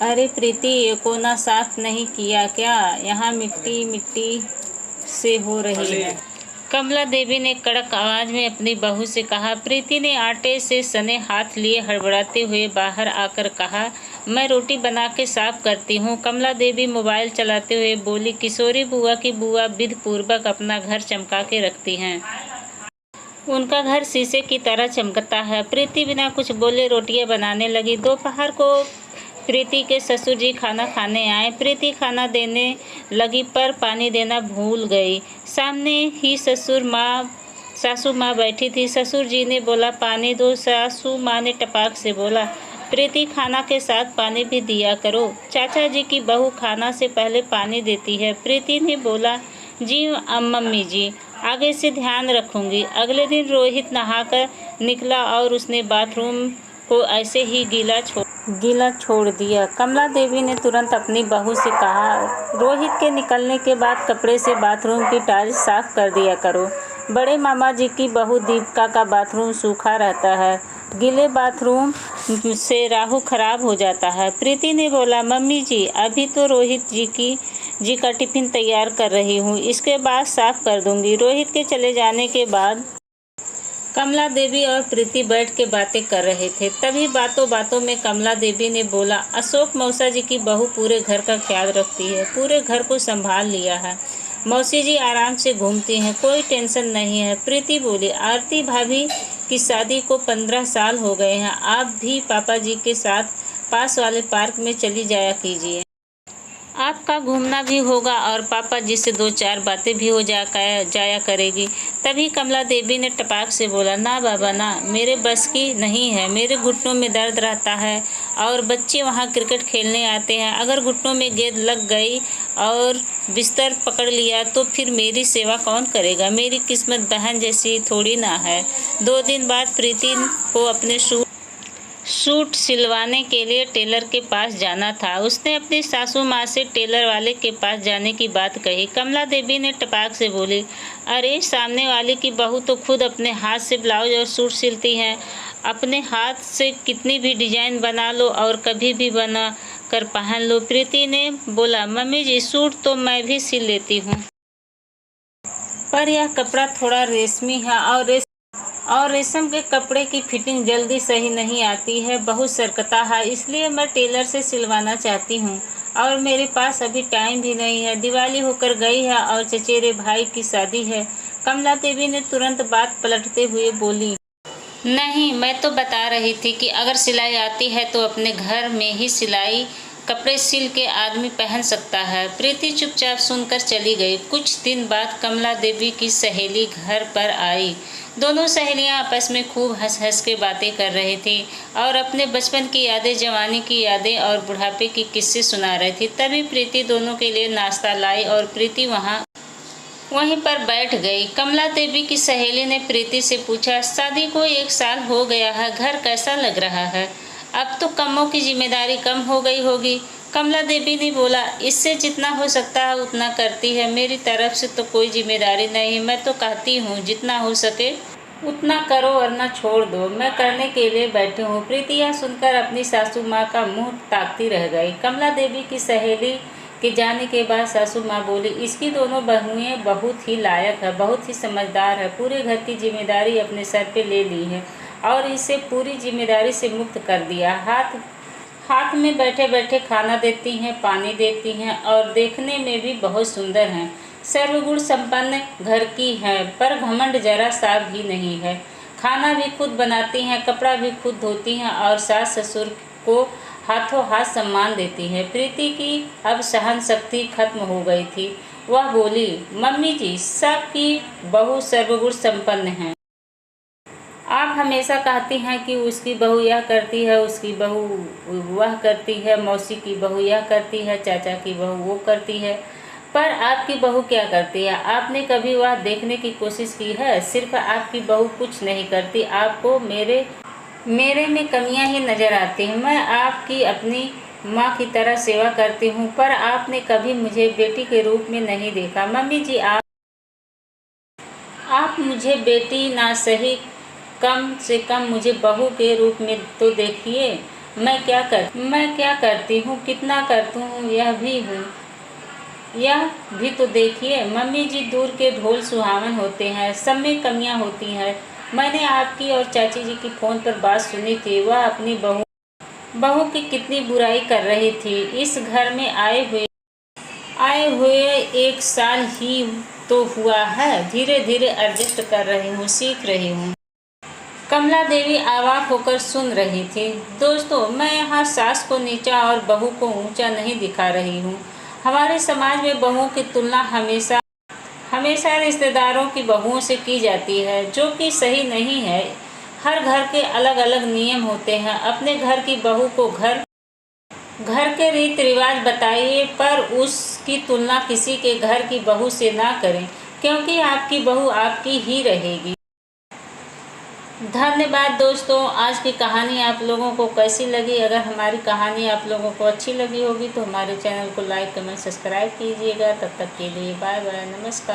अरे प्रीति, ये कोना साफ नहीं किया क्या? यहाँ मिट्टी मिट्टी से हो रही है। कमला देवी ने कड़क आवाज में अपनी बहू से कहा। प्रीति ने आटे से सने हाथ लिए हड़बड़ाते हुए बाहर आकर कहा, मैं रोटी बना के साफ करती हूँ। कमला देवी मोबाइल चलाते हुए बोली, किशोरी बुआ की बुआ विधि पूर्वक अपना घर चमका के रखती हैं। उनका घर शीशे की तरह चमकता है। प्रीति बिना कुछ बोले रोटियां बनाने लगी। दोपहर को प्रीति के ससुर जी खाना खाने आए। प्रीति खाना देने लगी पर पानी देना भूल गई। सामने ही सासू माँ बैठी थी। ससुर जी ने बोला, पानी दो। सासू माँ ने टपाक से बोला, प्रीति खाना के साथ पानी भी दिया करो। चाचा जी की बहू खाना से पहले पानी देती है। प्रीति ने बोला, जी मम्मी जी, आगे से ध्यान रखूंगी। अगले दिन रोहित नहाकर निकला और उसने बाथरूम को ऐसे ही गीला छोड़ दिया। कमला देवी ने तुरंत अपनी बहू से कहा, रोहित के निकलने के बाद कपड़े से बाथरूम की टाइल्स साफ कर दिया करो। बड़े मामा जी की बहू दीपिका का बाथरूम सूखा रहता है। गीले बाथरूम से राहु खराब हो जाता है। प्रीति ने बोला, मम्मी जी, अभी तो रोहित जी का टिफिन तैयार कर रही हूँ, इसके बाद साफ कर दूंगी। रोहित के चले जाने के बाद कमला देवी और प्रीति बैठ के बातें कर रहे थे। तभी बातों बातों में कमला देवी ने बोला, अशोक मौसा जी की बहू पूरे घर का ख्याल रखती है, पूरे घर को संभाल लिया है। मौसी जी आराम से घूमती हैं, कोई टेंशन नहीं है। प्रीति बोली, आरती भाभी की शादी को 15 साल हो गए हैं। आप भी पापा जी के साथ पास वाले पार्क में चली जाया कीजिए। आपका घूमना भी होगा और पापा जी से 2-4 बातें भी हो जाया करेगी। तभी कमला देवी ने टपाक से बोला, ना बाबा ना, मेरे बस की नहीं है। मेरे घुटनों में दर्द रहता है और बच्चे वहाँ क्रिकेट खेलने आते हैं। अगर घुटनों में गेंद लग गई और बिस्तर पकड़ लिया तो फिर मेरी सेवा कौन करेगा? मेरी किस्मत बहन जैसी थोड़ी ना है। 2 दिन बाद प्रीति को अपने सूट सिलवाने के लिए टेलर के पास जाना था। उसने अपनी सासू माँ से टेलर वाले के पास जाने की बात कही। कमला देवी ने टपाक से बोली, अरे सामने वाले की बहू तो खुद अपने हाथ से ब्लाउज और सूट सिलती हैं। अपने हाथ से कितनी भी डिजाइन बना लो और कभी भी बना कर पहन लो। प्रीति ने बोला, मम्मी जी, सूट तो मैं भी सिल लेती हूँ, पर यह कपड़ा थोड़ा रेशमी है और रेशम के कपड़े की फिटिंग जल्दी सही नहीं आती है, बहुत सरकता है, इसलिए मैं टेलर से सिलवाना चाहती हूँ और मेरे पास अभी टाइम भी नहीं है। दिवाली होकर गई है और चचेरे भाई की शादी है। कमला देवी ने तुरंत बात पलटते हुए बोली, नहीं, मैं तो बता रही थी कि अगर सिलाई आती है तो अपने घर में ही सिलाई कपड़े सिल के आदमी पहन सकता है। प्रीति चुपचाप सुनकर चली गई। कुछ दिन बाद कमला देवी की सहेली घर पर आई। दोनों सहेलियां आपस में खूब हंस हंस के बातें कर रही थी और अपने बचपन की यादें, जवानी की यादें और बुढ़ापे की किस्से सुना रही थी। तभी प्रीति दोनों के लिए नाश्ता लाई और प्रीति वहीं पर बैठ गई। कमला देवी की सहेली ने प्रीति से पूछा, शादी को 1 साल हो गया है, घर कैसा लग रहा है? अब तो कमों की जिम्मेदारी कम हो गई होगी। कमला देवी ने बोला, इससे जितना हो सकता है उतना करती है। मेरी तरफ से तो कोई जिम्मेदारी नहीं, मैं तो कहती हूँ जितना हो सके उतना करो वरना छोड़ दो। मैं करने के लिए बैठी हूँ। प्रीति यह सुनकर अपनी सासू माँ का मुँह ताकती रह गई। कमला देवी की सहेली के जाने के बाद सासू माँ बोली, इसकी दोनों बहुएं बहुत ही लायक है, बहुत ही समझदार है, पूरे घर की जिम्मेदारी अपने सर पे ले ली है और इसे पूरी जिम्मेदारी से मुक्त कर दिया। हाथ में बैठे बैठे खाना देती हैं, पानी देती हैं और देखने में भी बहुत सुंदर हैं। सर्वगुण संपन्न घर की हैं, पर घमंड जरा सा भी नहीं है। खाना भी खुद बनाती हैं, कपड़ा भी खुद धोती हैं और सास ससुर को हाथों हाथ सम्मान देती है। प्रीति की अब सहन शक्ति खत्म हो गई थी। वह बोली, मम्मी जी, सबकी बहू सर्वगुण संपन्न है। आप हमेशा कहती हैं कि उसकी बहू यह करती है, उसकी बहू वह करती है, मौसी की बहू यह करती है, चाचा की बहू वो करती है, पर आपकी बहू क्या करती है? आपने कभी वह देखने की कोशिश की है? सिर्फ आपकी बहू कुछ नहीं करती, आपको मेरे में कमियां ही नज़र आती हैं। मैं आपकी अपनी माँ की तरह सेवा करती हूँ, पर आपने कभी मुझे बेटी के रूप में नहीं देखा। मम्मी जी, आप मुझे बेटी ना सही, कम से कम मुझे बहू के रूप में तो देखिए। मैं क्या करती हूँ, कितना करती हूँ, यह भी तो देखिए। मम्मी जी, दूर के ढोल सुहावन होते हैं, सब में कमियाँ होती हैं। मैंने आपकी और चाची जी की फ़ोन पर बात सुनी थी। वह अपनी बहू की कितनी बुराई कर रही थी। इस घर में आए हुए 1 साल ही तो हुआ है। धीरे धीरे एडजस्ट कर रही हूँ, सीख रही हूँ। कमला देवी अवाक होकर सुन रही थी। दोस्तों, मैं यहाँ सास को नीचा और बहू को ऊंचा नहीं दिखा रही हूँ। हमारे समाज में बहुओं की तुलना हमेशा रिश्तेदारों की बहुओं से की जाती है, जो कि सही नहीं है। हर घर के अलग अलग नियम होते हैं। अपने घर की बहू को घर के रीति रिवाज बताइए, पर उसकी तुलना किसी के घर की बहू से ना करें, क्योंकि आपकी बहू आपकी ही रहेगी। धन्यवाद दोस्तों। आज की कहानी आप लोगों को कैसी लगी? अगर हमारी कहानी आप लोगों को अच्छी लगी होगी तो हमारे चैनल को लाइक, कमेंट, सब्सक्राइब कीजिएगा। तब तक के लिए बाय बाय, नमस्कार।